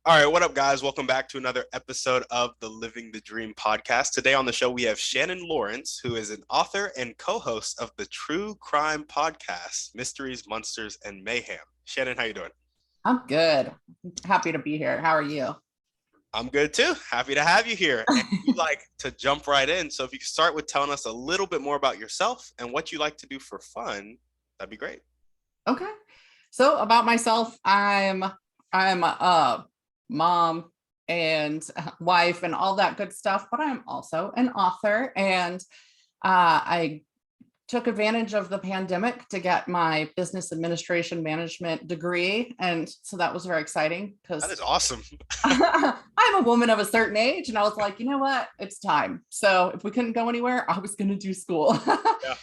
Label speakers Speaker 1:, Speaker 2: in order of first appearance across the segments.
Speaker 1: All right, what up, guys? Welcome back to another episode of the Living the Dream podcast. Today on the show, we have Shannon Lawrence, who is an author and co-host of the true crime podcast, Mysteries, Monsters, and Mayhem. Shannon, how you doing?
Speaker 2: I'm good. Happy to be here. How are you?
Speaker 1: I'm good too. Happy to have you here. And we like to jump right in. So if you could start with telling us a little bit more about yourself and what you like to do for fun, that'd be great.
Speaker 2: Okay. So about myself, I'm a mom and wife and all that good stuff, but I'm also an author, and I took advantage of the pandemic to get my business administration management degree, and so that was very exciting
Speaker 1: That
Speaker 2: because
Speaker 1: is awesome.
Speaker 2: I'm a woman of a certain age, and I was like, you know what, it's time. So if we couldn't go anywhere, I was going to do school.
Speaker 1: Yeah.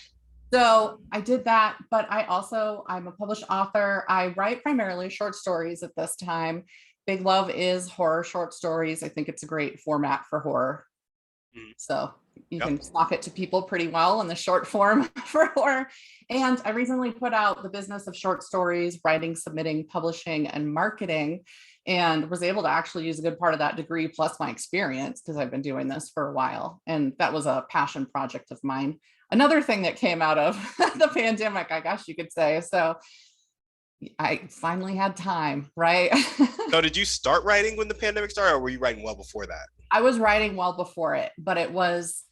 Speaker 2: So I did that, but I'm a published author. I write primarily short stories at this time. Big love is horror short stories. I think it's a great format for horror.
Speaker 1: Mhm.
Speaker 2: So you
Speaker 1: Yep.
Speaker 2: can talk it to people pretty well in the short form for horror. And I recently put out the business of short stories, writing, submitting, publishing, and marketing, and was able to actually use a good part of that degree plus my experience because I've been doing this for a while. And that was a passion project of mine. Another thing that came out of the pandemic, I guess you could say. So I finally had time, right?
Speaker 1: So did you start writing when the pandemic started, or were you writing well before that?
Speaker 2: I was writing well before it, but it was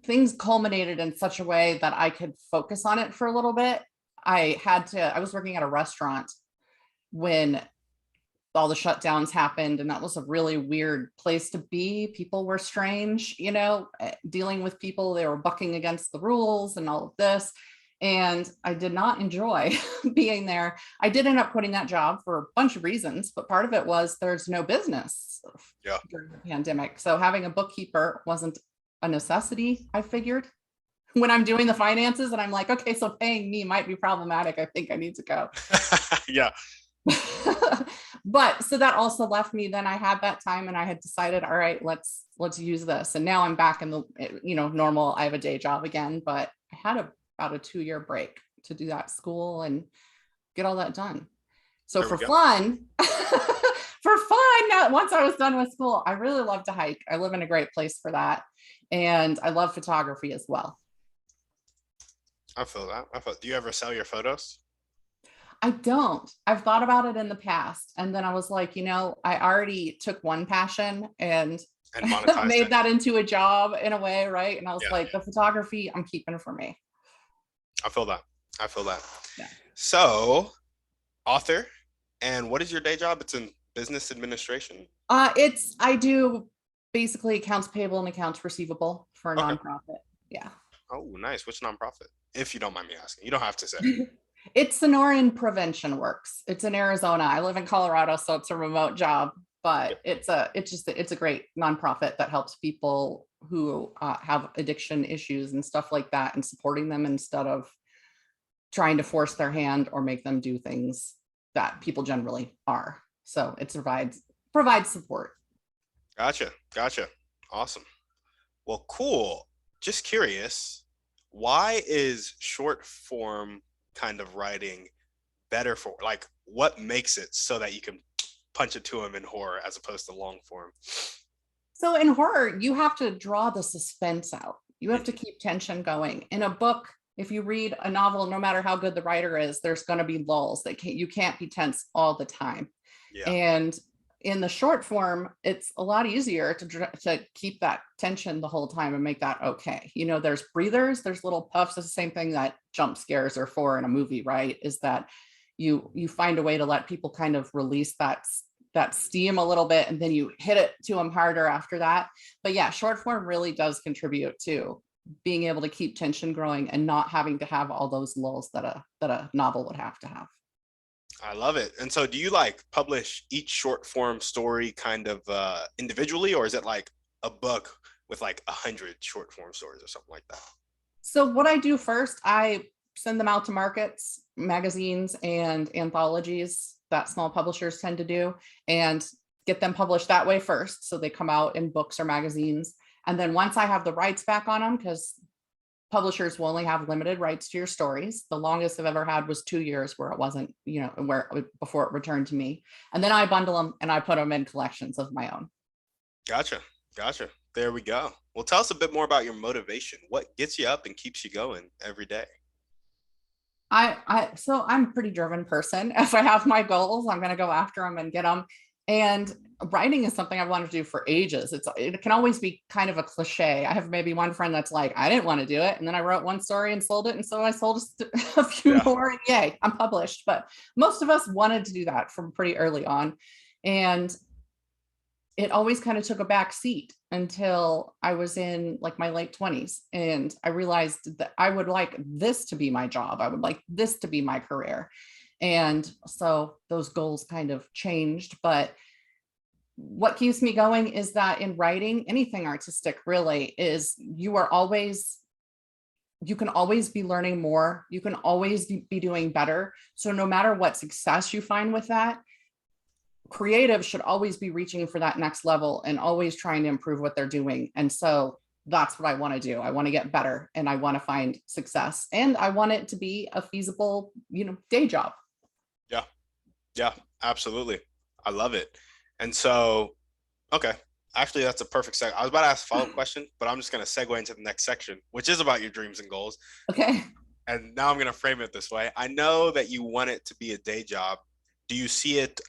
Speaker 2: things culminated in such a way that I could focus on it for a little bit. I was working at a restaurant when all the shutdowns happened, and that was a really weird place to be. People were strange, dealing with people, they were bucking against the rules and all of this. And I did not enjoy being there. I did end up quitting that job for a bunch of reasons, but part of it was there's no business
Speaker 1: Yeah.
Speaker 2: during the pandemic. So having a bookkeeper wasn't a necessity, I figured. When I'm doing the finances and I'm like, okay, so paying me might be problematic. I think I need to go.
Speaker 1: Yeah.
Speaker 2: But so that also left me, then I had that time and I had decided, all right, let's use this. And now I'm back in the normal, I have a day job again, but I had about a 2-year break to do that school and get all that done. So
Speaker 1: There we
Speaker 2: for
Speaker 1: go.
Speaker 2: fun, now once I was done with school, I really love to hike. I live in a great place for that. And I love photography as well.
Speaker 1: I feel that. Do you ever sell your photos?
Speaker 2: I don't. I've thought about it in the past. And then I was like, I already took one passion and
Speaker 1: And monetize
Speaker 2: made
Speaker 1: it?
Speaker 2: that into a job in a way, right? And I was
Speaker 1: Yeah.
Speaker 2: like, the photography, I'm keeping it for me.
Speaker 1: I feel that. I feel that.
Speaker 2: Yeah.
Speaker 1: So, author, and what is your day job? It's in business administration.
Speaker 2: I do basically accounts payable and accounts receivable for a
Speaker 1: Okay.
Speaker 2: nonprofit. Yeah.
Speaker 1: Oh, nice. Which nonprofit? If you don't mind me asking. You don't have to say.
Speaker 2: It's Sonoran Prevention Works. It's in Arizona. I live in Colorado, so it's a remote job, but it's a great nonprofit that helps people who have addiction issues and stuff like that, and supporting them instead of trying to force their hand or make them do things that people generally are. So it provides support.
Speaker 1: Gotcha. Gotcha. Awesome. Well, cool. Just curious, why is short form kind of writing better for, like, what makes it so that you can punch it to them in horror as opposed to long form?
Speaker 2: So in horror, you have to draw the suspense out. You have to
Speaker 1: Mhm.
Speaker 2: keep tension going. In a book, if you read a novel, no matter how good the writer is, there's going to be lulls. You can't be tense all the time.
Speaker 1: Yeah.
Speaker 2: And in the short form, it's a lot easier to keep that tension the whole time and make that okay. There's breathers, there's little puffs. It's the same thing that jump scares are for in a movie, right? Is that you find a way to let people kind of release that steam a little bit, and then you hit it to them harder after that. But yeah, short form really does contribute to being able to keep tension growing and not having to have all those lulls that a novel would have to have.
Speaker 1: I love it. And so do you like publish each short form story kind of individually, or is it like a book with like 100 short form stories or something like that?
Speaker 2: So what I do first, I send them out to markets, magazines, and anthologies that small publishers tend to do, and get them published that way first. So they come out in books or magazines. And then once I have the rights back on them, because publishers will only have limited rights to your stories. The longest I've ever had was 2 years where it wasn't, before it returned to me. And then I bundle them and I put them in collections of my own.
Speaker 1: Gotcha. Gotcha. There we go. Well, tell us a bit more about your motivation. What gets you up and keeps you going every day?
Speaker 2: So I'm a pretty driven person. If I have my goals, I'm going to go after them and get them. And writing is something I've wanted to do for ages. It can always be kind of a cliche. I have maybe one friend that's like, I didn't want to do it. And then I wrote one story and sold it. And so I sold a few
Speaker 1: Yeah.
Speaker 2: more and yay, I'm published. But most of us wanted to do that from pretty early on. And it always kind of took a back seat until I was in like my late 20s. And I realized that I would like this to be my job. I would like this to be my career. And so those goals kind of changed. But what keeps me going is that in writing, anything artistic really, is you can always be learning more. You can always be doing better. So no matter what success you find with that, creative should always be reaching for that next level and always trying to improve what they're doing. And so that's what I want to do. I want to get better and I want to find success and I want it to be a feasible, day job.
Speaker 1: Yeah. Yeah, absolutely. I love it. And so, okay. Actually, that's a perfect segue. I was about to ask a follow-up question, but I'm just going to segue into the next section, which is about your dreams and goals.
Speaker 2: Okay.
Speaker 1: And now I'm going to frame it this way. I know that you want it to be a day job. Do you see it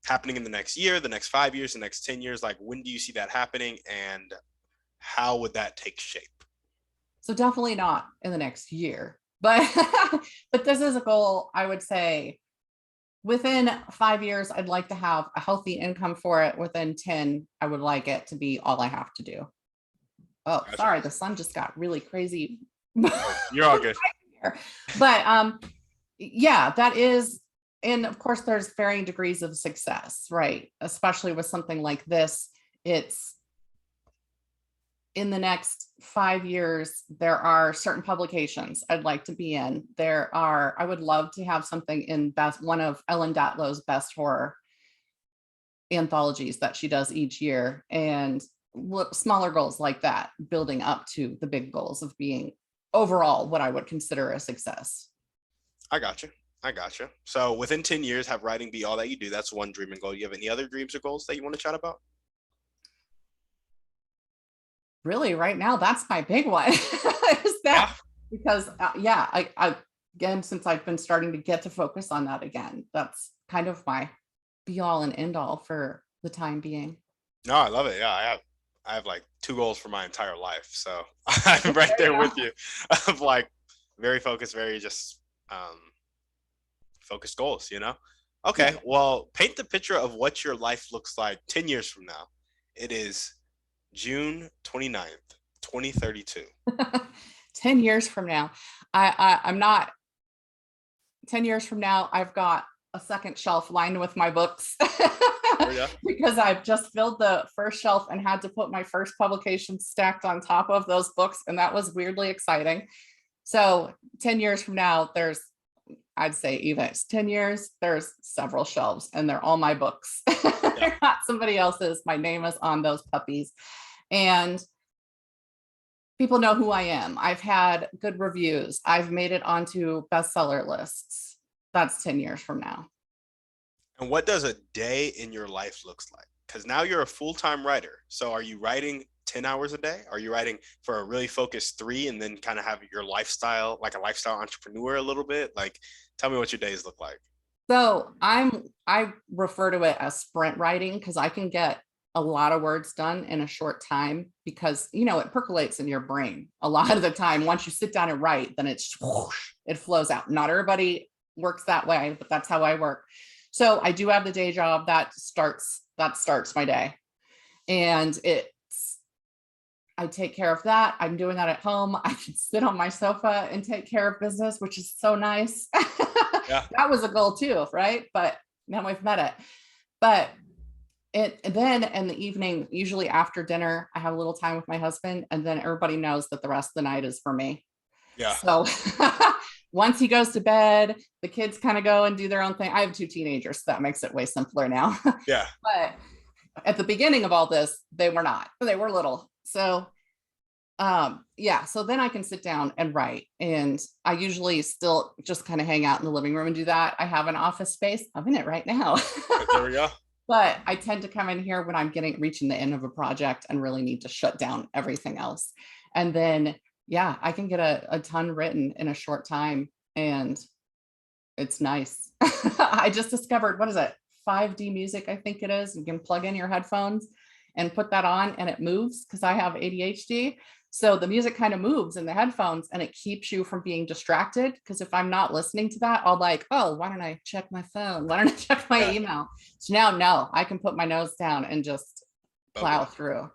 Speaker 1: happening in the next year, the next 5 years, the next 10 years? Like, when do you see that happening and how would that take shape?
Speaker 2: So definitely not in the next year, but but this is a goal. I would say within 5 years, I'd like to have a healthy income for it. Within 10, I would like it to be all I have to do. Oh,
Speaker 1: Gotcha.
Speaker 2: sorry, the sun just got really crazy.
Speaker 1: You're all good.
Speaker 2: But yeah, that is. And of course, there's varying degrees of success, right? Especially with something like this. It's in the next 5 years, there are certain publications I'd like to be in. I would love to have something in one of Ellen Datlow's best horror anthologies that she does each year. And smaller goals like that, building up to the big goals of being overall what I would consider a success.
Speaker 1: I got you. So within 10 years, have writing be all that you do. That's one dream and goal. You have any other dreams or goals that you want to chat about?
Speaker 2: Really, right now, that's my big one. Is that because I again, since I've been starting to get to focus on that again, that's kind of my be all and end all for the time being.
Speaker 1: No, I love it. Yeah, I have like 2 goals for my entire life. So I'm right there with you of like very focused, very just focused goals, Okay, well, paint the picture of what your life looks like 10 years from now. It is June 29th, 2032.
Speaker 2: 10 years from now, I'm not 10 years from now, I've got a second shelf lined with my books. Oh, yeah. Because I've just filled the first shelf and had to put my first publication stacked on top of those books. And that was weirdly exciting. So 10 years from now, I'd say even it's 10 years, there's several shelves and they're all my books. Yeah. They're not somebody else's. My name is on those puppies. And people know who I am. I've had good reviews. I've made it onto bestseller lists. That's 10 years from now.
Speaker 1: And what does a day in your life looks like? Because now you're a full-time writer. So are you writing 10 hours a day? Are you writing for a really focused 3 and then kind of have your lifestyle, like a lifestyle entrepreneur a little bit? Like, tell me what your days look like.
Speaker 2: So I refer to it as sprint writing because I can get a lot of words done in a short time because, it percolates in your brain a lot of the time. Once you sit down and write, then it flows out. Not everybody works that way, but that's how I work. So I do have the day job that starts my day. And I take care of that. I'm doing that at home. I can sit on my sofa and take care of business, which is so nice. Yeah. That was a goal too, right? But now we've met it. But then in the evening, usually after dinner, I have a little time with my husband, and then everybody knows that the rest of the night is for me. Yeah. So once he goes to bed, the kids kind of go and do their own thing. I have 2 teenagers, so that makes it way simpler now. Yeah. But at the beginning of all this, they were not. They were little. So Yeah, so then I can sit down and write. And I usually still just kind of hang out in the living room and do that. I have an office space. I'm in it right now.
Speaker 1: There we go.
Speaker 2: But I tend to come in here when I'm reaching the end of a project and really need to shut down everything else. And then, yeah, I can get a ton written in a short time. And it's nice. I just discovered, what is it? 5D music, I think it is. You can plug in your headphones and put that on and it moves because I have ADHD. So the music kind of moves in the headphones and it keeps you from being distracted. Because if I'm not listening to that, I'll like, oh, why don't I check my phone? Why don't I check my
Speaker 1: Yeah.
Speaker 2: email? So now, no, I can put my nose down and just plow
Speaker 1: Okay.
Speaker 2: through.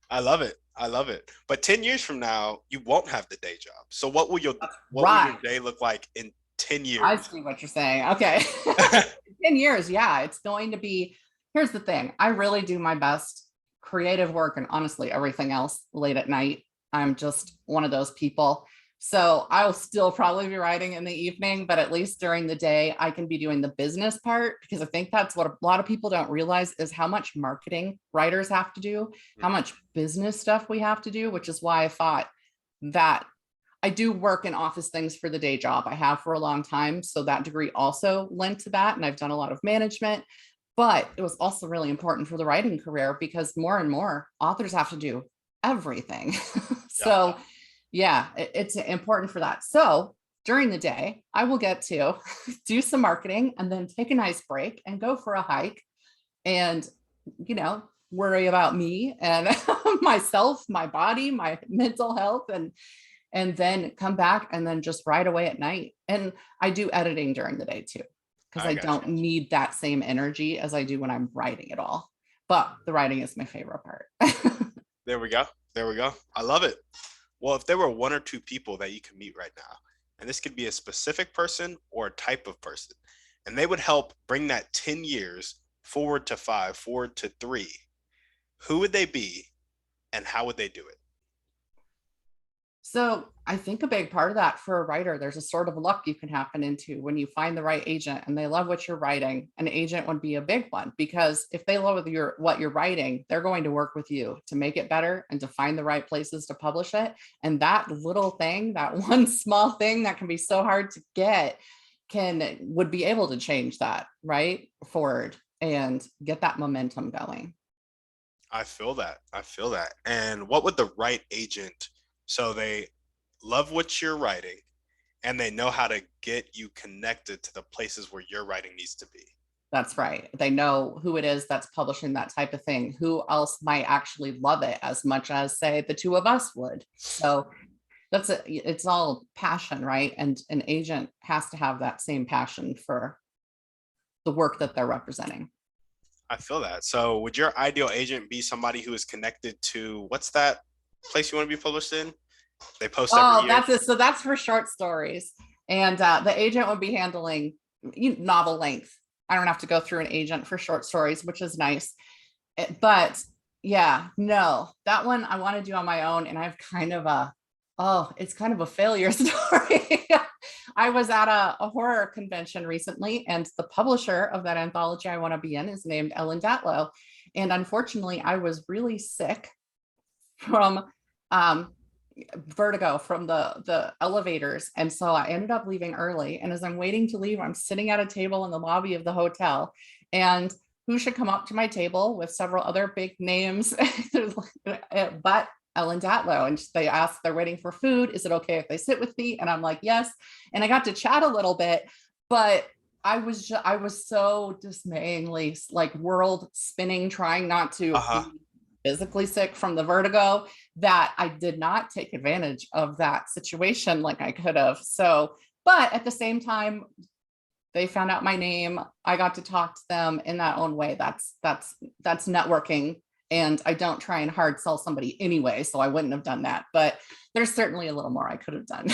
Speaker 1: I love it. I love it. But 10 years from now, you won't have the day job. So what will your
Speaker 2: Right.
Speaker 1: day look like in 10
Speaker 2: I
Speaker 1: years?
Speaker 2: see what you're saying. Okay. 10 years. Yeah. It's going to be, here's the thing. I really do my best creative work and honestly everything else late at night. I'm just one of those people. So I'll still probably be writing in the evening, but at least during the day, I can be doing the business part because I think that's what a lot of people don't realize is how much marketing writers have to do, how much business stuff we have to do, which is why I thought that I do work in office things for the day job. I have for a long time. So that degree also lent to that. And I've done a lot of management, but it was also really important for the writing career because more and more authors have to do everything.
Speaker 1: Yeah.
Speaker 2: So yeah, it's important for that. So during the day, I will get to do some marketing and then take a nice break and go for a hike and, worry about me and myself, my body, my mental health, and then come back and then just write away at night. And I do editing during the day too, because
Speaker 1: I
Speaker 2: I
Speaker 1: got you.
Speaker 2: don't need that same energy as I do when I'm writing it all. But the writing is my favorite part.
Speaker 1: There we go. There we go. I love it. Well, if there were one or two people that you could meet right now, and this could be a specific person or a type of person, and they would help bring that 10 years forward to 5, forward to 3, who would they be and how would they do it?
Speaker 2: So I think a big part of that for a writer, there's a sort of luck you can happen into when you find the right agent and they love what you're writing. An agent would be a big one because if they love what you're writing, they're going to work with you to make it better and to find the right places to publish it. And that little thing, that one small thing that can be so hard to get, would be able to change that right forward and get that momentum going.
Speaker 1: I feel that. I feel that. And what would the right agent, so they love what you're writing and they know how to get you connected to the places where your writing needs to be?
Speaker 2: That's right. They know who it is that's publishing that type of thing. Who else might actually love it as much as, say, the two of us would. So it's all passion, right? And an agent has to have that same passion for the work that they're representing.
Speaker 1: I feel that. So would your ideal agent be somebody who is connected to, what's that place you want to be published in? They post every
Speaker 2: Oh,
Speaker 1: year.
Speaker 2: that's it. So that's for short stories. And the agent would be handling novel length. I don't have to go through an agent for short stories, which is nice. But yeah, no, that one I want to do on my own. And I've it's kind of a failure story. I was at a horror convention recently, and the publisher of that anthology I want to be in is named Ellen Datlow. And unfortunately, I was really sick from vertigo from the elevators. And so I ended up leaving early. And as I'm waiting to leave, I'm sitting at a table in the lobby of the hotel. And who should come up to my table with several other big names, but Ellen Datlow. And they're waiting for food. Is it okay if they sit with me? And I'm like, yes. And I got to chat a little bit, but I was so dismayingly like world spinning, trying not to
Speaker 1: Uh-huh.
Speaker 2: be physically sick from the vertigo, that I did not take advantage of that situation like I could have. So, but at the same time, they found out my name. I got to talk to them in that own way. That's networking. And I don't try and hard sell somebody anyway, so I wouldn't have done that. But there's certainly a little more I could have done.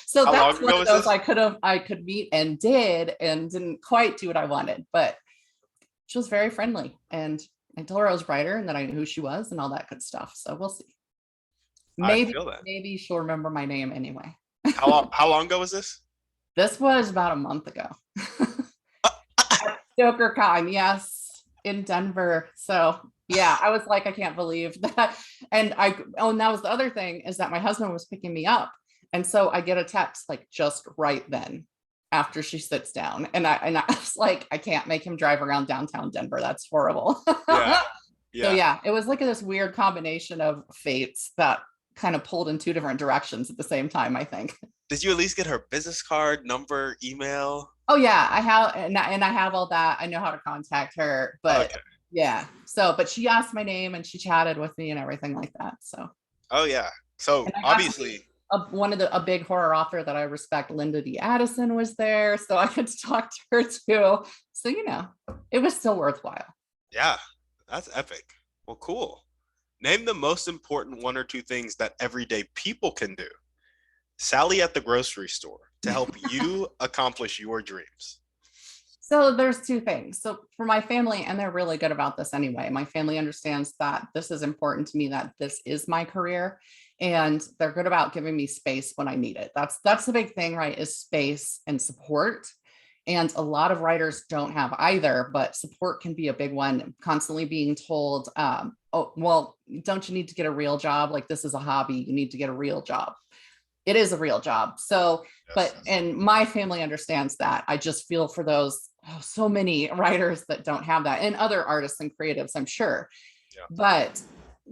Speaker 2: So
Speaker 1: How long
Speaker 2: that's one
Speaker 1: ago
Speaker 2: of
Speaker 1: was
Speaker 2: those
Speaker 1: this?
Speaker 2: I could meet and did and didn't quite do what I wanted, but she was very friendly. And I told her I was a writer and that I knew who she was and all that good stuff. So we'll see.
Speaker 1: I
Speaker 2: Maybe,
Speaker 1: feel that.
Speaker 2: maybe she'll remember my name anyway.
Speaker 1: How long ago was this?
Speaker 2: This was about a month ago. Stoker Con, yes. in Denver. So yeah, I was like, I can't believe that. And that was the other thing, is that my husband was picking me up. And so I get a text like just right then after she sits down. And I was like, I can't make him drive around downtown Denver. That's horrible.
Speaker 1: Yeah.
Speaker 2: So
Speaker 1: Yeah.
Speaker 2: yeah, it was like this weird combination of fates that kind of pulled in two different directions at the same time, I think.
Speaker 1: Did you at least get her business card, number, email?
Speaker 2: Oh yeah, I have, and I have all that. I know how to contact her, but
Speaker 1: Okay.
Speaker 2: yeah. So, but she asked my name and she chatted with me and everything like that. So,
Speaker 1: Oh yeah. So
Speaker 2: and I got to meet
Speaker 1: obviously,
Speaker 2: a big horror author that I respect, Linda D. Addison, was there, so I could talk to her too. So it was still worthwhile.
Speaker 1: yeah, that's epic. Well, cool. Name the most important one or two things that everyday people can do. Sally at the grocery store to help you accomplish your dreams.
Speaker 2: So there's two things. So for my family, and they're really good about this anyway, my family understands that this is important to me, that this is my career, and they're good about giving me space when I need it. That's the big thing, right? Is space and support. And a lot of writers don't have either, but support can be a big one. Constantly being told, oh, well, don't you need to get a real job? Like, this is a hobby. You need to get a real job. It is a real job. So,
Speaker 1: Yes.
Speaker 2: and my family understands that. I just feel for those, so many writers that don't have that, and other artists and creatives, I'm sure.
Speaker 1: Yeah.
Speaker 2: But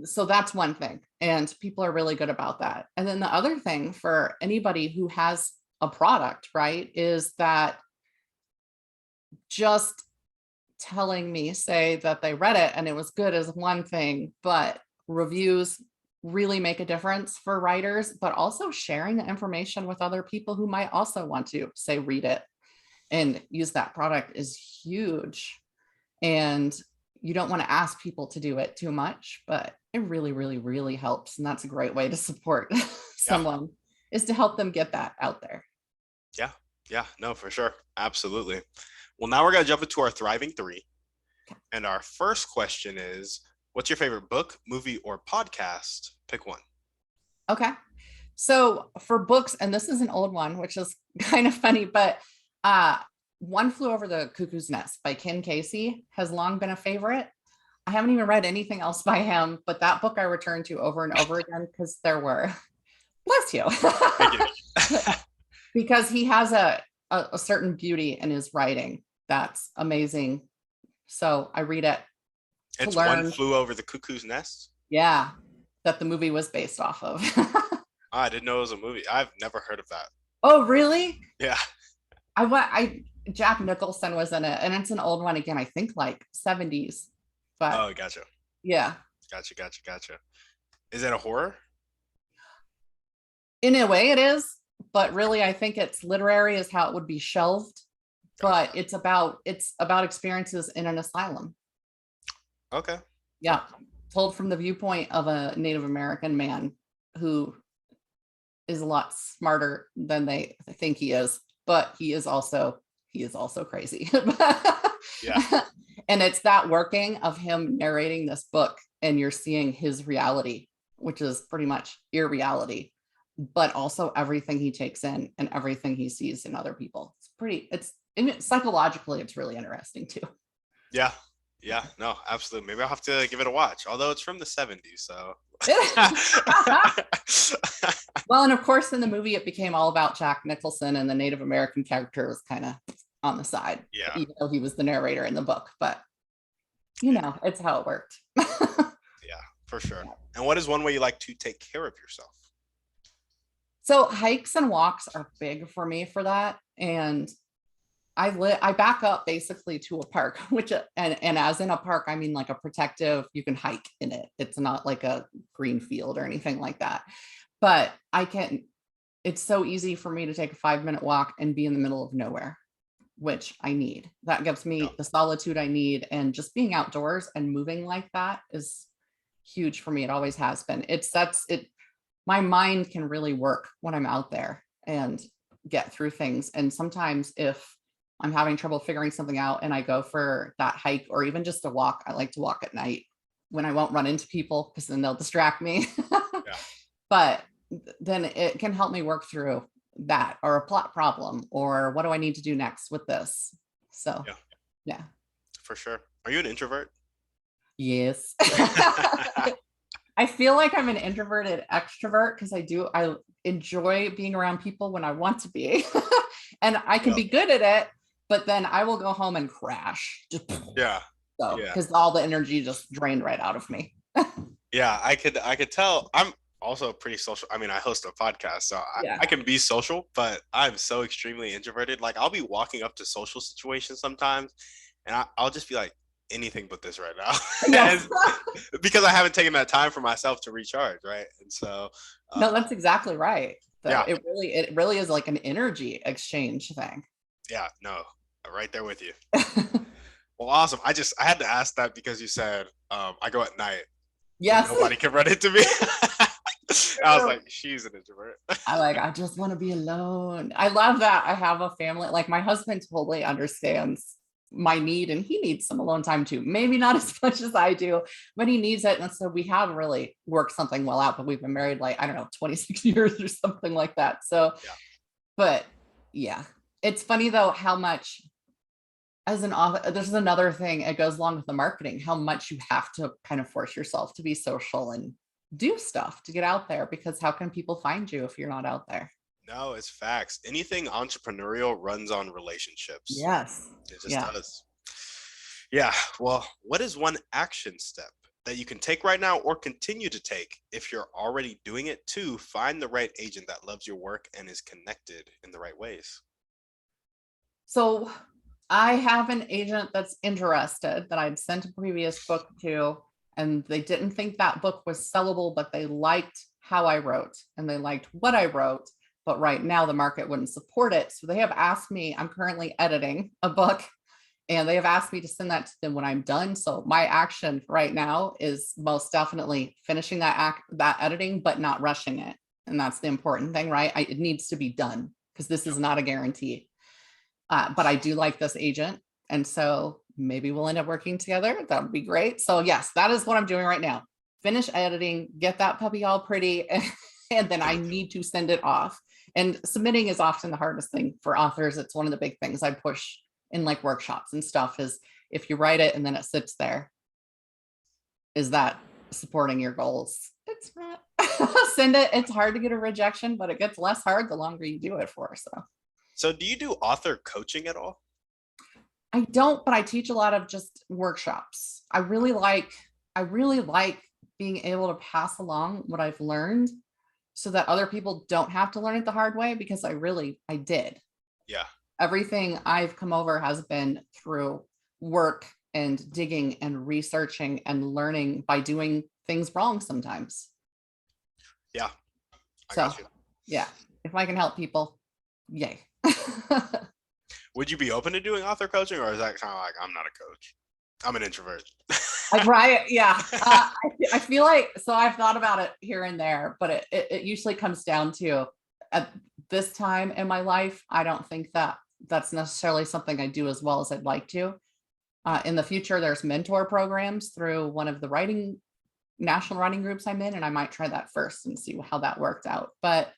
Speaker 2: so that's one thing. And people are really good about that. And then the other thing for anybody who has a product, right, is that just telling me, say that they read it and it was good, is one thing, but reviews really make a difference for writers, but also sharing the information with other people who might also want to, say, read it and use that product is huge. And you don't want to ask people to do it too much, but it really, really, really helps. And that's a great way to support
Speaker 1: Yeah.
Speaker 2: someone, is to help them get that out there.
Speaker 1: Yeah. Yeah. No, for sure. Absolutely. Well, now we're going to jump into our thriving three. And our first question is, what's your favorite book, movie, or podcast? Pick one.
Speaker 2: Okay. So for books, and this is an old one, which is kind of funny, but One Flew Over the Cuckoo's Nest by Ken Casey has long been a favorite. I haven't even read anything else by him, but that book I returned to over and over again because there were, bless you,
Speaker 1: Thank you.
Speaker 2: because he has a certain beauty in his writing that's amazing. So I read it to
Speaker 1: It's
Speaker 2: learn.
Speaker 1: One Flew Over the Cuckoo's Nest.
Speaker 2: Yeah, that the movie was based off of.
Speaker 1: I didn't know it was a movie. I've never heard of that.
Speaker 2: Oh, really?
Speaker 1: Yeah.
Speaker 2: Jack Nicholson was in it, and it's an old one again, I think like 70s. But
Speaker 1: Oh, gotcha.
Speaker 2: yeah,
Speaker 1: Gotcha. Is it a horror?
Speaker 2: in a way it is, but really I think it's literary is how it would be shelved. But it's about experiences in an asylum.
Speaker 1: Okay.
Speaker 2: Yeah, told from the viewpoint of a Native American man who is a lot smarter than they think he is, but he is also crazy.
Speaker 1: Yeah.
Speaker 2: And it's that working of him narrating this book, and you're seeing his reality, which is pretty much irreality, but also everything he takes in and everything he sees in other people. Psychologically, it's really interesting too.
Speaker 1: Yeah. Yeah. No, absolutely. Maybe I'll have to give it a watch, although it's from the 70s. So.
Speaker 2: Well, and of course, in the movie, it became all about Jack Nicholson, and the Native American character was kind of on the side,
Speaker 1: Yeah.
Speaker 2: even though he was the narrator in the book. But it's how it worked.
Speaker 1: Yeah, for sure. And what is one way you like to take care of yourself?
Speaker 2: So hikes and walks are big for me for that. And I back up basically to a park, and as in a park, I mean like a protective, you can hike in it. It's not like a green field or anything like that. But it's so easy for me to take a 5-minute walk and be in the middle of nowhere, which I need. That gives me the solitude I need. And just being outdoors and moving like that is huge for me. It always has been. My mind can really work when I'm out there and get through things. And sometimes if I'm having trouble figuring something out and I go for that hike or even just a walk, I like to walk at night when I won't run into people, because then they'll distract me.
Speaker 1: Yeah.
Speaker 2: But then it can help me work through that, or a plot problem, or what do I need to do next with this? So, yeah.
Speaker 1: For sure. Are you an introvert?
Speaker 2: Yes. I feel like I'm an introverted extrovert because I enjoy being around people when I want to be. And I can
Speaker 1: Yep.
Speaker 2: be good at it, but then I will go home and crash. Just
Speaker 1: Yeah.
Speaker 2: so
Speaker 1: Yeah.
Speaker 2: because all the energy just drained right out of me.
Speaker 1: Yeah. I could tell. I'm also pretty social. I mean, I host a podcast, so
Speaker 2: Yeah.
Speaker 1: I can be social, but I'm so extremely introverted. Like I'll be walking up to social situations sometimes, and I'll just be like, anything but this right now.
Speaker 2: Yes.
Speaker 1: Because I haven't taken that time for myself to recharge, right? And so,
Speaker 2: No,
Speaker 1: uh,
Speaker 2: that's exactly right. Though
Speaker 1: yeah,
Speaker 2: it really is like an energy exchange thing.
Speaker 1: yeah, no, right there with you. Well, awesome. I had to ask that because you said I go at night when
Speaker 2: Yes.
Speaker 1: nobody can run into me. I was like, she's an introvert.
Speaker 2: I just want to be alone. I love that. I have a family. Like my husband totally understands my need and he needs some alone time too. Maybe not as much as I do, but he needs it. And so we have really worked something well out, but we've been married like, I don't know, 26 years or something like that. So,
Speaker 1: Yeah,
Speaker 2: but yeah, it's funny though, how much as an author, this is another thing, it goes along with the marketing, how much you have to kind of force yourself to be social and do stuff to get out there because how can people find you if you're not out there?
Speaker 1: no, it's facts. Anything entrepreneurial runs on relationships.
Speaker 2: Yes.
Speaker 1: It just
Speaker 2: Yeah.
Speaker 1: does. Yeah. Well, what is one action step that you can take right now or continue to take if you're already doing it to find the right agent that loves your work and is connected in the right ways?
Speaker 2: So I have an agent that's interested that I'd sent a previous book to, and they didn't think that book was sellable, but they liked how I wrote and they liked what I wrote. But right now the market wouldn't support it. So they have asked me, I'm currently editing a book and they have asked me to send that to them when I'm done. So my action right now is most definitely finishing that editing, but not rushing it. And that's the important thing, right? It needs to be done because this is not a guarantee. But I do like this agent. And so maybe we'll end up working together. That would be great. So yes, that is what I'm doing right now. Finish editing, get that puppy all pretty, and then I need to send it off. And submitting is often the hardest thing for authors. It's one of the big things I push in like workshops and stuff is if you write it and then it sits there, is that supporting your goals? It's not. Send it. It's hard to get a rejection, but it gets less hard the longer you do it for.
Speaker 1: So, do you do author coaching at all?
Speaker 2: I don't, but I teach a lot of just workshops. I really like being able to pass along what I've learned so that other people don't have to learn it the hard way because I did.
Speaker 1: Yeah.
Speaker 2: Everything I've come over has been through work and digging and researching and learning by doing things wrong sometimes.
Speaker 1: Yeah. I
Speaker 2: So,
Speaker 1: got you.
Speaker 2: yeah, if I can help people, yay.
Speaker 1: Would you be open to doing author coaching, or is that kind of like, I'm not a coach? I'm an introvert.
Speaker 2: Right. Yeah. I feel like, so I've thought about it here and there, but it usually comes down to at this time in my life, I don't think that that's necessarily something I do as well as I'd like to. In the future, there's mentor programs through one of the national writing groups I'm in, and I might try that first and see how that worked out. But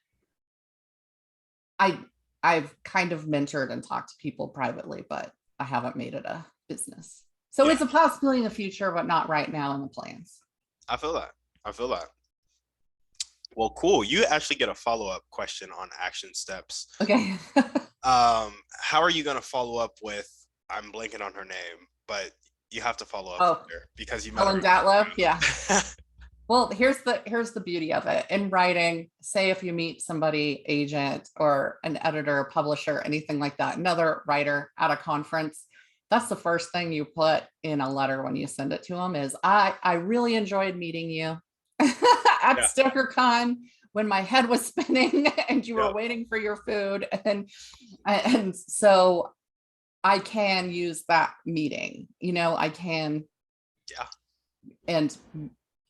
Speaker 2: I've kind of mentored and talked to people privately, but I haven't made it a business. So
Speaker 1: Yeah.
Speaker 2: it's a possibility in the future, but not right now in the plans.
Speaker 1: I feel that. I feel that. Well, cool. You actually get a follow-up question on action steps.
Speaker 2: Okay.
Speaker 1: How are you going to follow up with, I'm blanking on her name, but you have to follow up with her because you met
Speaker 2: Helen
Speaker 1: her.
Speaker 2: Datlow. Yeah. Well, here's the beauty of it. In writing, say if you meet somebody, agent or an editor, publisher, anything like that, another writer at a conference, that's the first thing you put in a letter when you send it to them is, I really enjoyed meeting you at
Speaker 1: Yeah.
Speaker 2: StickerCon when my head was spinning and you were
Speaker 1: Yep.
Speaker 2: waiting for your food. And so I can use that meeting, I can.
Speaker 1: Yeah.
Speaker 2: And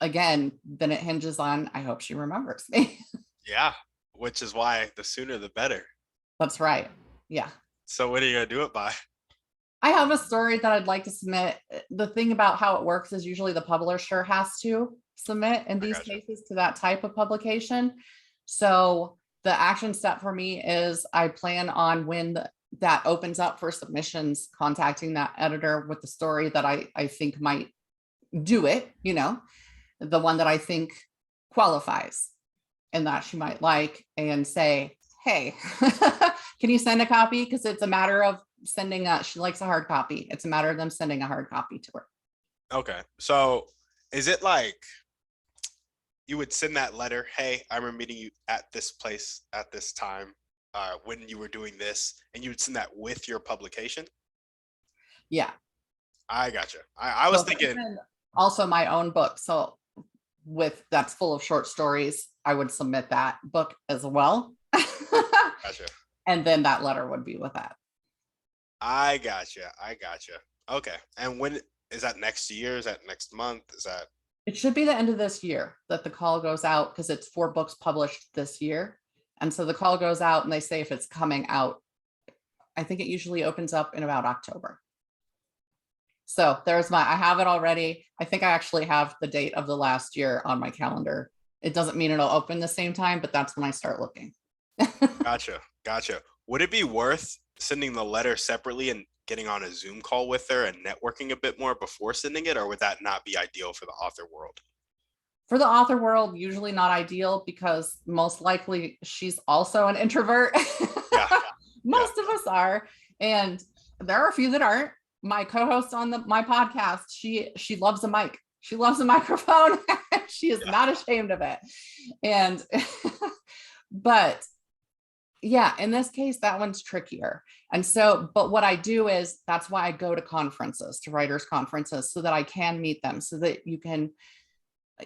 Speaker 2: again, then it hinges on, I hope she remembers me.
Speaker 1: Yeah. Which is why the sooner the better.
Speaker 2: That's right. Yeah.
Speaker 1: So what are you going to do it by?
Speaker 2: I have a story that I'd like to submit. The thing about how it works is usually the publisher has to submit in these cases to that type of publication. So the action step for me is I plan on when that opens up for submissions, contacting that editor with the story that I think might do it, the one that I think qualifies and that she might like, and say, hey, can you send a copy? Because it's a matter of sending she likes a hard copy. It's a matter of them sending a hard copy to her.
Speaker 1: Okay. So is it like you would send that letter, hey, I remember meeting you at this place at this time when you were doing this, and you would send that with your publication?
Speaker 2: Yeah.
Speaker 1: I gotcha. I was thinking
Speaker 2: also my own book. So that's full of short stories, I would submit that book as well.
Speaker 1: Gotcha.
Speaker 2: And then that letter would be with that.
Speaker 1: I gotcha. Okay. And when is that, next year? Is that next month? Is that?
Speaker 2: It should be the end of this year that the call goes out, because it's 4 books published this year. And so the call goes out and they say if it's coming out, I think it usually opens up in about October. So I have it already. I think I actually have the date of the last year on my calendar. It doesn't mean it'll open the same time, but that's when I start looking.
Speaker 1: Gotcha. Would it be worth sending the letter separately and getting on a Zoom call with her and networking a bit more before sending it, or would that not be ideal for the author world?
Speaker 2: For the author world, usually not ideal, because most likely she's also an introvert.
Speaker 1: Yeah.
Speaker 2: Most of us are. And there are a few that aren't. My co-host on my podcast, she loves a mic. She loves a microphone. She is not ashamed of it. And, but yeah, in this case, that one's trickier. And so, but what I do is, that's why I go to conferences, to writers' conferences, so that I can meet them, so that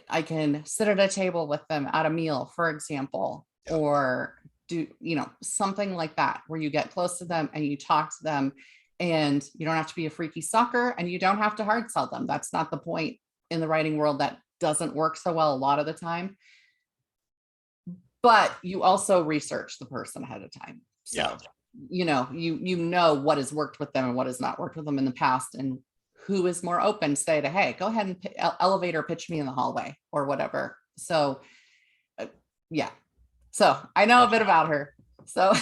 Speaker 2: I can sit at a table with them at a meal, for example, or do, something like that, where you get close to them and you talk to them, and you don't have to be a freaky sucker, and you don't have to hard sell them. That's not the point in the writing world. That doesn't work so well a lot of the time. But you also research the person ahead of time. So, you know what has worked with them and what has not worked with them in the past, and who is more open, say to, hey, go ahead and elevator pitch me in the hallway or whatever. So yeah. So I know a bit about her. So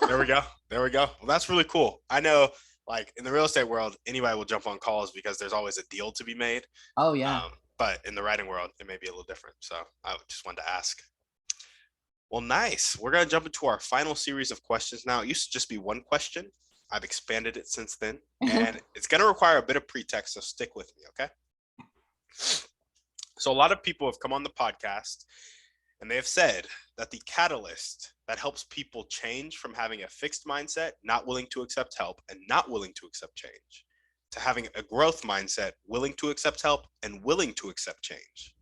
Speaker 1: there we go. Well, that's really cool. I know, like, in the real estate world, anybody will jump on calls because there's always a deal to be made.
Speaker 2: Oh yeah.
Speaker 1: But in the writing world, it may be a little different. So I just wanted to ask. Well, nice. We're going to jump into our final series of questions now. It used to just be one question. I've expanded it since then, and it's going to require a bit of pretext, so stick with me, okay? So a lot of people have come on the podcast, and they have said that the catalyst that helps people change from having a fixed mindset, not willing to accept help, and not willing to accept change, to having a growth mindset, willing to accept help and willing to accept change.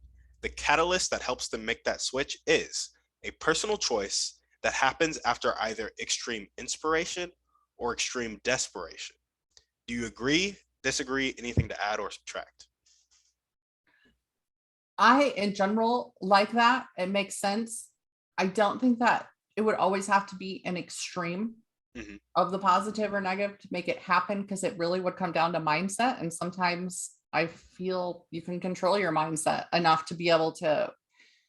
Speaker 1: The catalyst that helps them make that switch is a personal choice that happens after either extreme inspiration or extreme desperation. Do you agree, disagree, anything to add or subtract?
Speaker 2: I, in general, like that. It makes sense. I don't think that it would always have to be an extreme of the positive or negative to make it happen, because it really would come down to mindset. And sometimes I feel you can control your mindset enough to be able to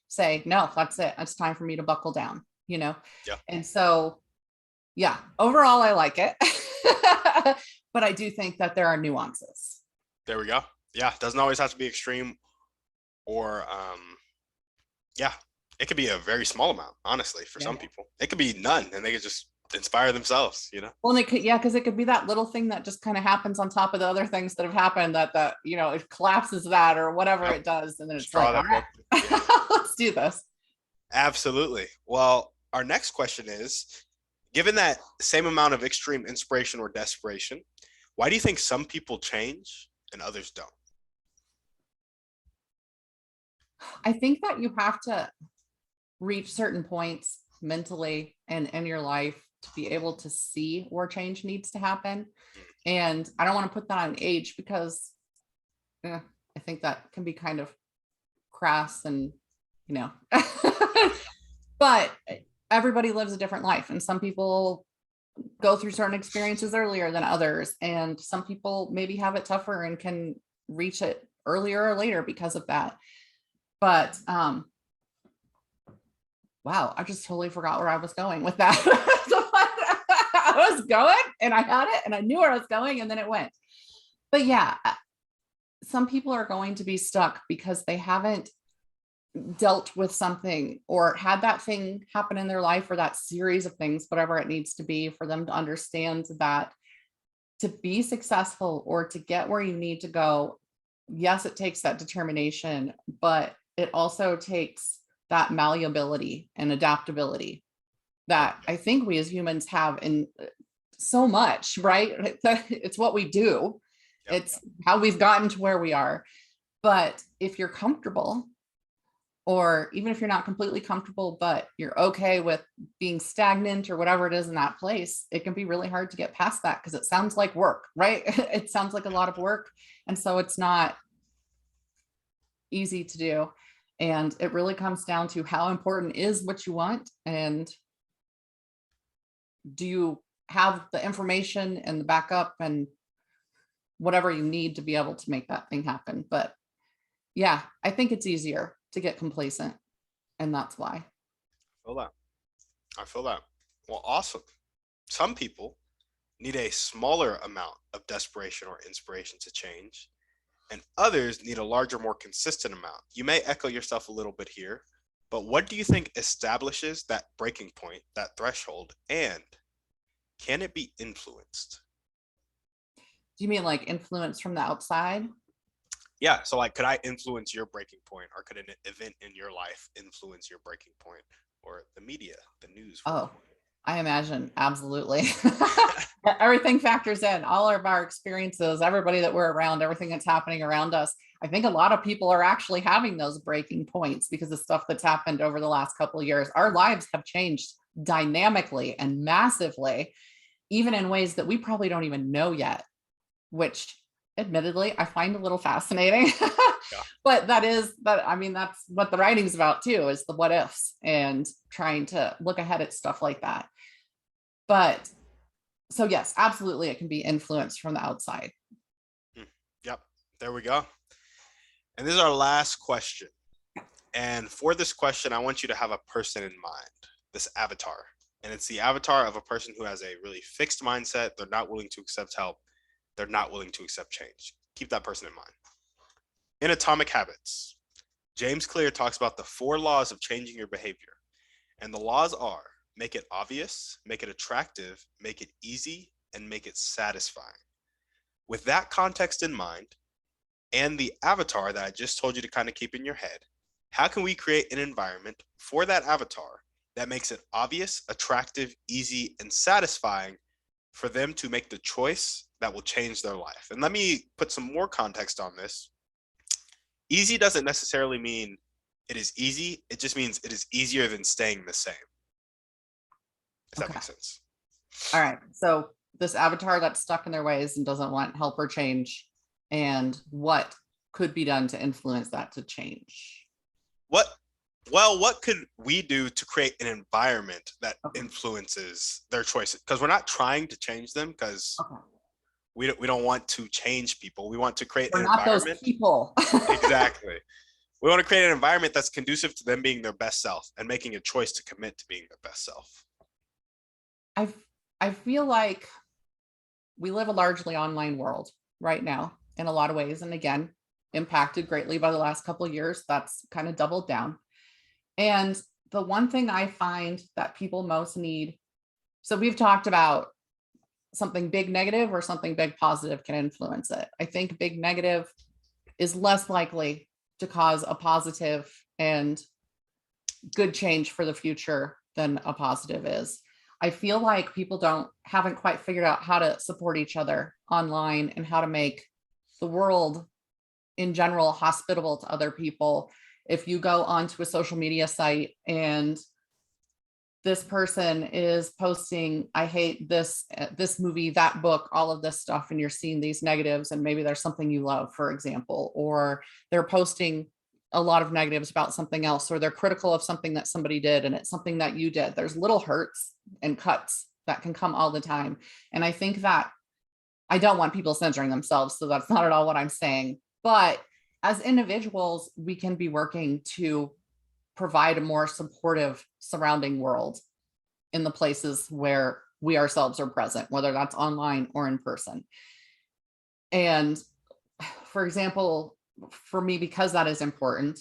Speaker 2: say, no, that's it. It's time for me to buckle down, Yeah. And so, yeah, overall, I like it. But I do think that there are nuances.
Speaker 1: There we go. Yeah, it doesn't always have to be extreme, or it could be a very small amount, honestly, for some people. It could be none, and they could just inspire themselves, Well,
Speaker 2: it could, because it could be that little thing that just kind of happens on top of the other things that have happened, that it collapses that or whatever it does, and then it's like, all right, let's do this.
Speaker 1: Absolutely. Well, our next question is, given that same amount of extreme inspiration or desperation, why do you think some people change and others don't?
Speaker 2: I think that you have to reach certain points mentally and in your life to be able to see where change needs to happen. And I don't want to put that on age, because I think that can be kind of crass and, but everybody lives a different life, and some people go through certain experiences earlier than others. And some people maybe have it tougher and can reach it earlier or later because of that. But, wow, I just totally forgot where I was going with that. I was was going, and I had it and I knew where I was going, and then it went. But yeah, some people are going to be stuck because they haven't dealt with something or had that thing happen in their life, or that series of things, whatever it needs to be, for them to understand that to be successful or to get where you need to go, yes, it takes that determination, but it also takes that malleability and adaptability that I think we as humans have in so much, right? It's what we do.
Speaker 1: Yep.
Speaker 2: It's how we've gotten to where we are. But if you're comfortable, or even if you're not completely comfortable, but you're okay with being stagnant or whatever it is in that place, it can be really hard to get past that because it sounds like work, right? It sounds like a lot of work. And so it's not easy to do. And it really comes down to how important is what you want, and do you have the information and the backup and whatever you need to be able to make that thing happen. But yeah, I think it's easier to get complacent, and that's why.
Speaker 1: Feel that. I feel that. Well, awesome. Some people need a smaller amount of desperation or inspiration to change, and others need a larger, more consistent amount. You may echo yourself a little bit here, but what do you think establishes that breaking point, that threshold, and can it be influenced?
Speaker 2: Do you mean like influence from the outside?
Speaker 1: Yeah, so like, could I influence your breaking point, or could an event in your life influence your breaking point, or the media, the news?
Speaker 2: Oh, I imagine absolutely. Everything factors in, all of our experiences, everybody that we're around, everything that's happening around us. I think a lot of people are actually having those breaking points because of stuff that's happened over the last couple of years. Our lives have changed dynamically and massively, even in ways that we probably don't even know yet, which admittedly I find a little fascinating.
Speaker 1: Yeah.
Speaker 2: But I mean, that's what the writing's about too, is the what ifs and trying to look ahead at stuff like that. But so yes, absolutely, it can be influenced from the outside.
Speaker 1: Yep, there we go. And this is our last question. And for this question, I want you to have a person in mind, this avatar. And it's the avatar of a person who has a really fixed mindset. They're not willing to accept help. They're not willing to accept change. Keep that person in mind. In Atomic Habits, James Clear talks about the 4 laws of changing your behavior. And the laws are: make it obvious, make it attractive, make it easy, and make it satisfying. With that context in mind, and the avatar that I just told you to kind of keep in your head, how can we create an environment for that avatar that makes it obvious, attractive, easy, and satisfying for them to make the choice that will change their life? And let me put some more context on this. Easy doesn't necessarily mean it is easy. It just means it is easier than staying the same. If that makes sense.
Speaker 2: All right. So this avatar that's stuck in their ways and doesn't want help or change, and what could be done to influence that to change?
Speaker 1: What could we do to create an environment that influences their choices? Because we're not trying to change them, because we don't want to change people. We want to create an environment.
Speaker 2: Those people.
Speaker 1: Exactly. We want to create an environment that's conducive to them being their best self and making a choice to commit to being their best self.
Speaker 2: I feel like we live a largely online world right now in a lot of ways. And again, impacted greatly by the last couple of years. That's kind of doubled down. And the one thing I find that people most need, so we've talked about something big negative or something big positive can influence it. I think big negative is less likely to cause a positive and good change for the future than a positive is. I feel like people haven't quite figured out how to support each other online and how to make the world in general hospitable to other people. If you go onto a social media site and this person is posting, I hate this movie, that book, all of this stuff, and you're seeing these negatives, and maybe there's something you love, for example, or they're posting a lot of negatives about something else, or they're critical of something that somebody did and it's something that you did. There's little hurts and cuts that can come all the time. And I think that I don't want people censoring themselves, so that's not at all what I'm saying. But as individuals, we can be working to provide a more supportive surrounding world in the places where we ourselves are present, whether that's online or in person. And for example, for me, because that is important,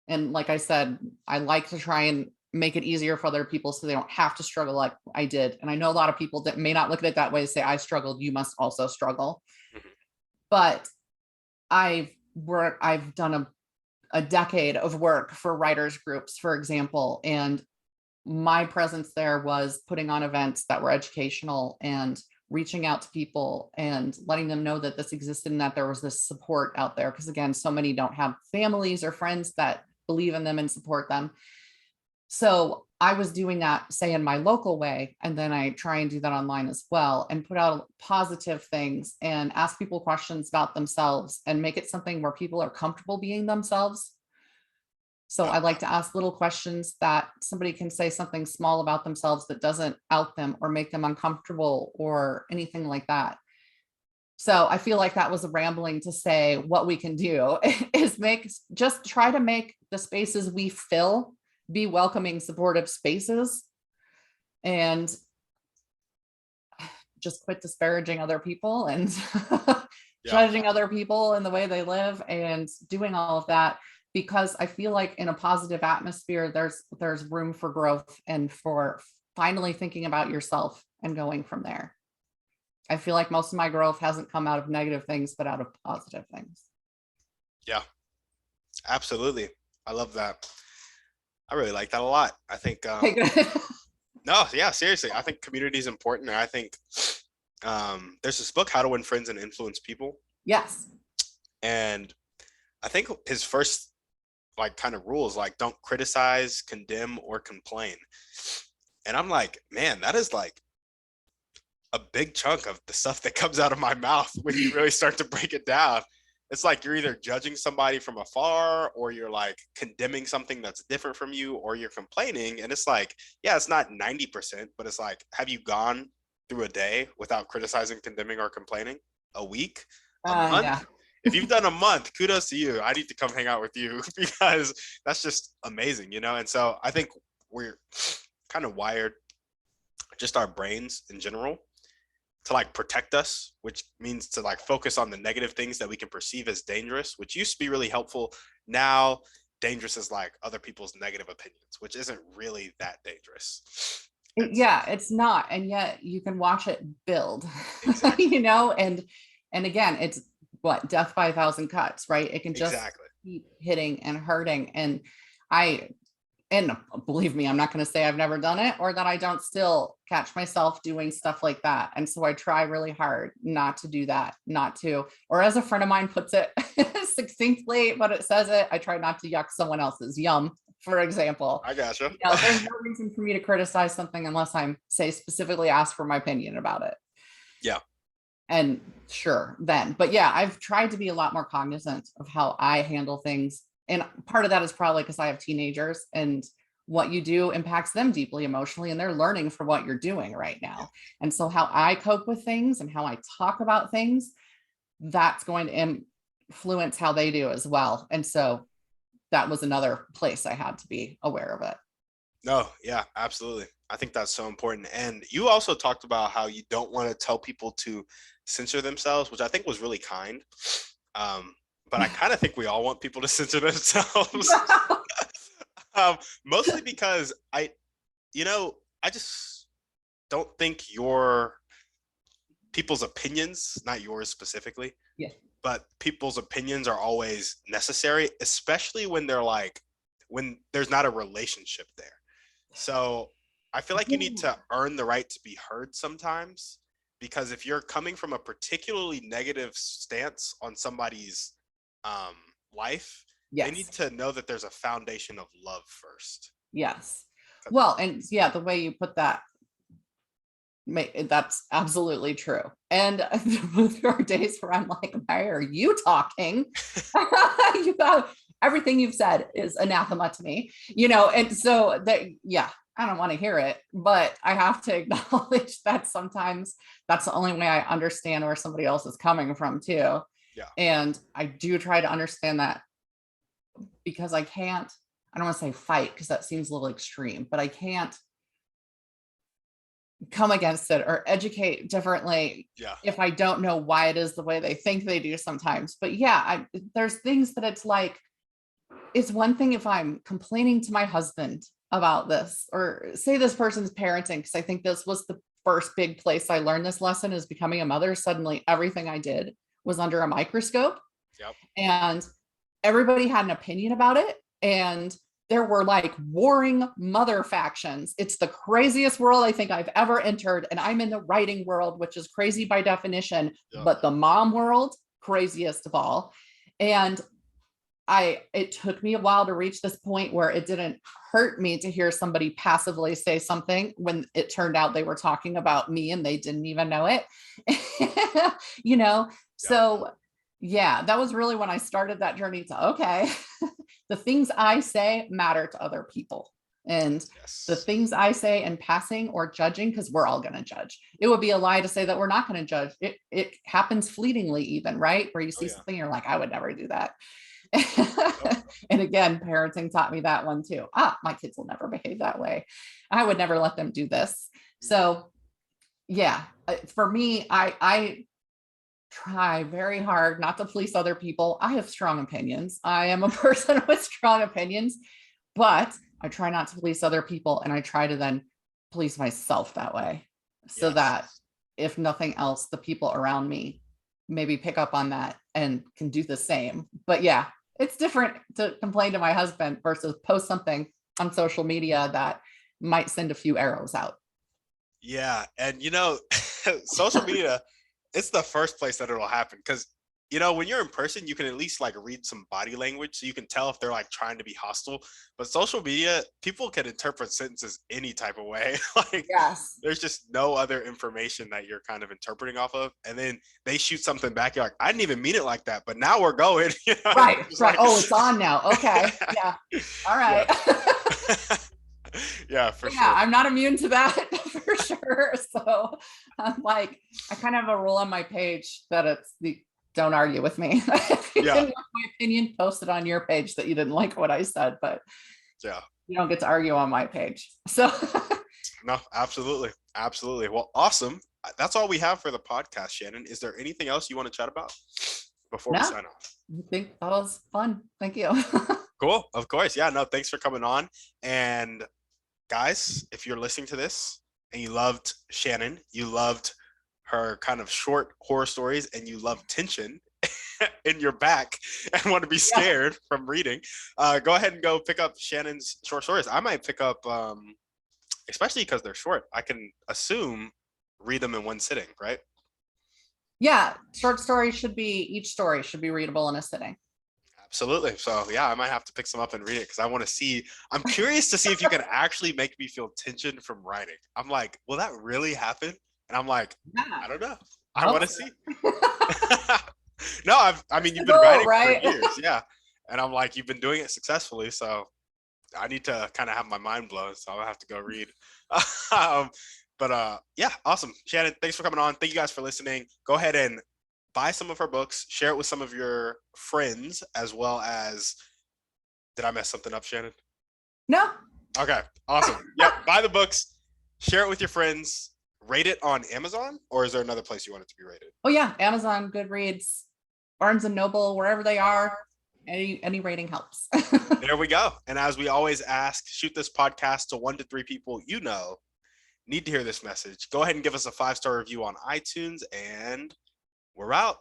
Speaker 2: and like I said, I like to try and make it easier for other people so they don't have to struggle like I did. And I know a lot of people that may not look at it that way, say, I struggled, you must also struggle.
Speaker 1: Mhm.
Speaker 2: But I've done a decade of work for writers groups, for example, and my presence there was putting on events that were educational and reaching out to people and letting them know that this existed and that there was this support out there. Because again, so many don't have families or friends that believe in them and support them. So I was doing that, say, in my local way, and then I try and do that online as well and put out positive things and ask people questions about themselves and make it something where people are comfortable being themselves. So
Speaker 1: Yeah.
Speaker 2: I like to ask little questions that somebody can say something small about themselves that doesn't out them or make them uncomfortable or anything like that. So I feel like that was a rambling to say what we can do is just try to make the spaces we fill be welcoming, supportive spaces, and just quit disparaging other people and
Speaker 1: Yeah.
Speaker 2: judging other people and the way they live and doing all of that, because I feel like in a positive atmosphere there's room for growth and for finally thinking about yourself and going from there. I feel like most of my growth hasn't come out of negative things but out of positive things.
Speaker 1: Yeah. Absolutely. I love that. I really like that a lot. I think
Speaker 2: Okay, good.
Speaker 1: no, yeah, seriously. I think community is important. And I think there's this book, How to Win Friends and Influence People.
Speaker 2: Yes.
Speaker 1: And I think his first like kind of rules like don't criticize, condemn, or complain. And I'm like, man, that is like a big chunk of the stuff that comes out of my mouth when you really start to break it down. It's like you're either judging somebody from afar or you're like condemning something that's different from you or you're complaining. And it's like, yeah, it's not 90%, but it's like, have you gone through a day without criticizing, condemning, or complaining? A week? A
Speaker 2: Yeah.
Speaker 1: month? If you've done a month, kudos to you. I need to come hang out with you because that's just amazing, you know? And so I think we're kind of wired, just our brains in general, to like protect us, which means to like focus on the negative things that we can perceive as dangerous, which used to be really helpful. Now, dangerous is like other people's negative opinions, which isn't really that dangerous. And
Speaker 2: Yeah, it's not, and yet you can watch it build.
Speaker 1: exactly,
Speaker 2: You know, and again, it's what, death by a thousand cuts, right? It can just
Speaker 1: exactly.
Speaker 2: keep hitting and hurting. And I and believe me, I'm not going to say I've never done it or that I don't still catch myself doing stuff like that. And so I try really hard not to do that, not to, or as a friend of mine puts it succinctly, but it says it, I try not to yuck someone else's yum, for example.
Speaker 1: I gotcha.
Speaker 2: You know, there's no reason for me to criticize something unless I'm, say, specifically asked for my opinion about it.
Speaker 1: Yeah,
Speaker 2: And sure, then, but yeah, I've tried to be a lot more cognizant of how I handle things. And part of that is probably because I have teenagers and what you do impacts them deeply emotionally and they're learning from what you're doing right now. And so how I cope with things and how I talk about things, that's going to influence how they do as well. And so that was another place I had to be aware of it.
Speaker 1: no, yeah, absolutely. I think that's so important. And you also talked about how you don't want to tell people to censor themselves, which I think was really kind. Um, but I kind of think we all want people to censor themselves. Mostly because I just don't think your people's opinions, not yours specifically,
Speaker 2: Yeah.
Speaker 1: but people's opinions are always necessary, especially when they're like, when there's not a relationship there. So I feel like you need to earn the right to be heard sometimes, because if you're coming from a particularly negative stance on somebody's um, life, they need
Speaker 2: Yes.
Speaker 1: to know that there's a foundation of love first.
Speaker 2: Yes. Well, and yeah, the way you put that, that's absolutely true. And there are days where I'm like, why are you talking? You got everything you've said is anathema to me, you know, and so that, yeah, I don't want to hear it, but I have to acknowledge that sometimes that's the only way I understand where somebody else is coming from too.
Speaker 1: Yeah.
Speaker 2: And I do try to understand that because I don't want to say fight because that seems a little extreme, but I can't come against it or educate differently
Speaker 1: Yeah.
Speaker 2: if I don't know why it is the way they think they do sometimes. But yeah, there's things that it's like, it's one thing if I'm complaining to my husband about this, or say this person's parenting, because I think this was the first big place I learned this lesson is becoming a mother. Suddenly everything I did was under a microscope,
Speaker 1: Yep.
Speaker 2: and everybody had an opinion about it. And there were like warring mother factions. It's the craziest world I think I've ever entered. And I'm in the writing world, which is crazy by definition,
Speaker 1: Yep.
Speaker 2: but the mom world, craziest of all. And it took me a while to reach this point where it didn't hurt me to hear somebody passively say something when it turned out they were talking about me and they didn't even know it. you know,
Speaker 1: Yep.
Speaker 2: so yeah, that was really when I started that journey to, okay, the things I say matter to other people. And the
Speaker 1: Yes.
Speaker 2: things I say in passing or judging, because we're all going to judge. It would be a lie to say that we're not going to judge. It happens fleetingly, even, right? Where you
Speaker 1: Oh
Speaker 2: see
Speaker 1: yeah.
Speaker 2: something, you're like, I would never do that.
Speaker 1: Yep.
Speaker 2: And again, parenting taught me that one too. My kids will never behave that way. I would never let them do this. So yeah, for me, I try very hard not to police other people. I have strong opinions. I am a person with strong opinions, but I try not to police other people, and I try to then police myself that way, so
Speaker 1: Yes.
Speaker 2: that if nothing else, the people around me maybe pick up on that and can do the same. But yeah, it's different to complain to my husband versus post something on social media that might send a few arrows out.
Speaker 1: Yeah. And social media, it's the first place that it'll happen. Cause when you're in person, you can at least like read some body language. So you can tell if they're like trying to be hostile. But social media, people can interpret sentences any type of way. Like
Speaker 2: Yes.
Speaker 1: there's just no other information that you're kind of interpreting off of. And then they shoot something back. You're like, I didn't even mean it like that, but now we're going.
Speaker 2: Right.
Speaker 1: It's
Speaker 2: Right.
Speaker 1: like,
Speaker 2: Oh, it's on now. Okay. Yeah. All
Speaker 1: yeah.
Speaker 2: right.
Speaker 1: Yeah, for
Speaker 2: Yeah,
Speaker 1: sure.
Speaker 2: I'm not immune to that for sure. So I'm like, I kind of have a rule on my page that it's the don't argue with me. If you
Speaker 1: Yeah.
Speaker 2: didn't like my opinion, post it on your page that you didn't like what I said, but
Speaker 1: Yeah.
Speaker 2: you don't get to argue on my page. So
Speaker 1: No, absolutely. Absolutely. Well, awesome. That's all we have for the podcast, Shannon. Is there anything else you want to chat about before we
Speaker 2: no,
Speaker 1: sign off?
Speaker 2: I think that was fun. Thank you.
Speaker 1: Cool. Of course. Yeah, no, thanks for coming on. And guys, if you're listening to this and you loved Shannon, you loved her kind of short horror stories, and you love tension in your back and want to be
Speaker 2: Yeah.
Speaker 1: scared from reading, go ahead and go pick up Shannon's short stories. I might pick up, especially because they're short, I can assume read them in one sitting, right?
Speaker 2: Yeah. Short stories each story should be readable in a sitting.
Speaker 1: Absolutely. So yeah, I might have to pick some up and read it because I want to see. I'm curious to see if you can actually make me feel tension from writing. I'm like, will that really happen? And I'm like,
Speaker 2: Yeah.
Speaker 1: I don't know.
Speaker 2: I
Speaker 1: I
Speaker 2: hope
Speaker 1: want to
Speaker 2: so.
Speaker 1: see. No, I mean,
Speaker 2: The
Speaker 1: you've been
Speaker 2: goal,
Speaker 1: writing for
Speaker 2: right?
Speaker 1: years, yeah. And I'm like, you've been doing it successfully, so I need to kind of have my mind blown. So I'll have to go read. um, but yeah, awesome, Shannon. Thanks for coming on. Thank you guys for listening. Go ahead and buy some of her books. Share it with some of your friends, as well as. Did I mess something up, Shannon?
Speaker 2: No.
Speaker 1: Okay, awesome. Yep, buy the books. Share it with your friends. Rate it on Amazon, or is there another place you want it to be rated?
Speaker 2: Oh yeah, Amazon, Goodreads, Barnes and Noble, wherever they are. Any rating helps.
Speaker 1: There we go. And as we always ask, shoot this podcast to 1 to 3 people need to hear this message. Go ahead and give us a 5-star review on iTunes, and we're out.